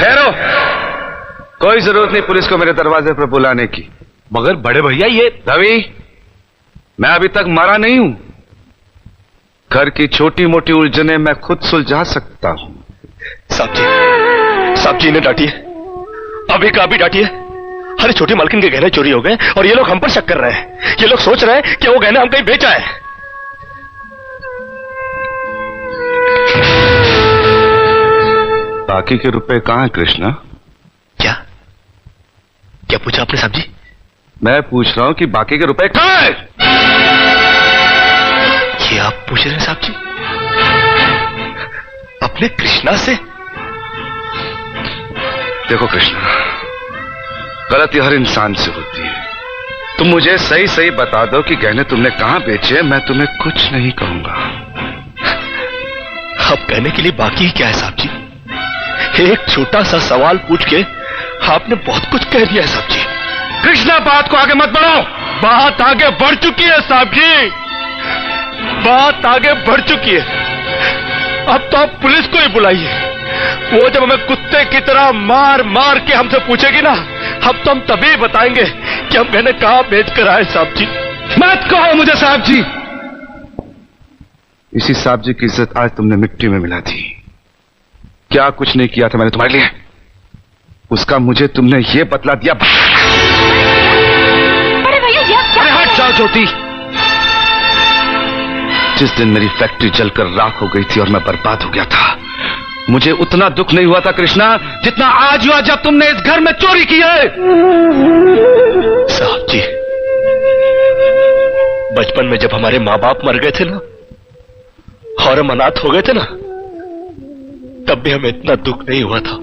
ठहरो, कोई जरूरत नहीं पुलिस को मेरे दरवाजे पर बुलाने की। मगर बड़े भैया ये रवि, मैं अभी तक मरा नहीं हूं। घर की छोटी मोटी उलझने मैं खुद सुलझा सकता हूं। साहब जी इन्हें डांटिए, अभी का अभी डांटिए। अरे छोटी मालकिन के गहने चोरी हो गए और ये लोग हम पर शक कर रहे हैं। ये लोग सोच रहे हैं कि वो गहने हम कहीं बेचा है। बाकी के रुपए कहां हैं कृष्णा? क्या पूछा आपने साहब जी? मैं पूछ रहा हूं कि बाकी के रुपए कहां हैं? ये आप पूछ रहे हैं साहब जी अपने कृष्णा से? देखो कृष्णा, गलती हर इंसान से होती है। तुम मुझे सही सही बता दो कि गहने तुमने कहां बेचे, मैं तुम्हें कुछ नहीं कहूंगा। अब कहने के लिए बाकी ही क्या है साहब जी? एक छोटा सा सवाल पूछ के आपने बहुत कुछ कह दिया है साहब जी। कृष्णा, बात को आगे मत बढ़ाओ। बात आगे बढ़ चुकी है साहब जी, बात आगे बढ़ चुकी है। अब तो आप पुलिस को ही बुलाइए। वो जब हमें कुत्ते की तरह मार मार के हमसे पूछेगी ना, अब तो हम तभी बताएंगे कि हम गहने कहां बेच कर आए साहब जी। मत कहो मुझे साहब जी। इसी साहब जी की इज्जत आज तुमने मिट्टी में मिला दी। क्या कुछ नहीं किया था मैंने तुम्हारे लिए, उसका मुझे तुमने ये बतला दिया। अरे भैया जी आप क्या? अरे हट जाओ ज्योति। जिस दिन मेरी फैक्ट्री जलकर राख हो गई थी और मैं बर्बाद हो गया था, मुझे उतना दुख नहीं हुआ था कृष्णा जितना आज हुआ जब तुमने इस घर में चोरी की है। साहब जी, बचपन में जब हमारे माँ बाप मर गए थे ना और हम अनाथ हो गए थे ना, तब भी हमें इतना दुख नहीं हुआ था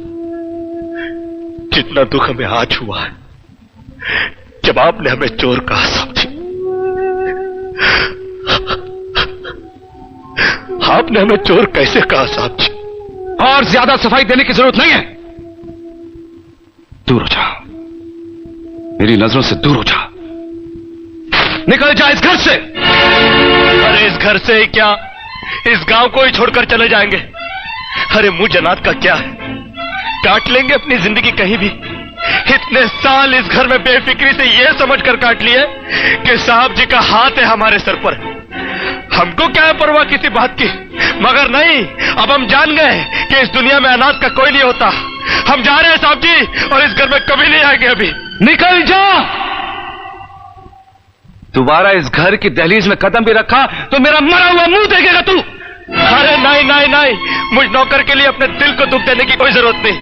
जितना दुख हमें आज हुआ है जब आपने हमें चोर कहा साहब जी। आपने हमें चोर कैसे कहा साहब जी? और ज्यादा सफाई देने की जरूरत नहीं है। दूर हो जा, मेरी नजरों से दूर हो जा। निकल जा इस घर से। अरे इस घर से ही क्या, इस गांव को ही छोड़कर चले जाएंगे। अरे मुंह जनात का क्या है, काट लेंगे अपनी जिंदगी कहीं भी। इतने साल इस घर में बेफिक्री से ये समझकर काट लिए कि साहब जी का हाथ है हमारे सर पर। हमको क्या है परवाह किसी बात की, मगर नहीं, अब हम जान गए कि इस दुनिया में अनाथ का कोई नहीं होता। हम जा रहे हैं साहब जी और इस घर में कभी नहीं आएंगे। अभी निकल जा। दोबारा इस घर की दहलीज में कदम भी रखा तो मेरा मरा हुआ मुंह देखेगा तू। अरे नहीं नहीं नहीं, मुझ नौकर के लिए अपने दिल को दुख देने की कोई जरूरत नहीं।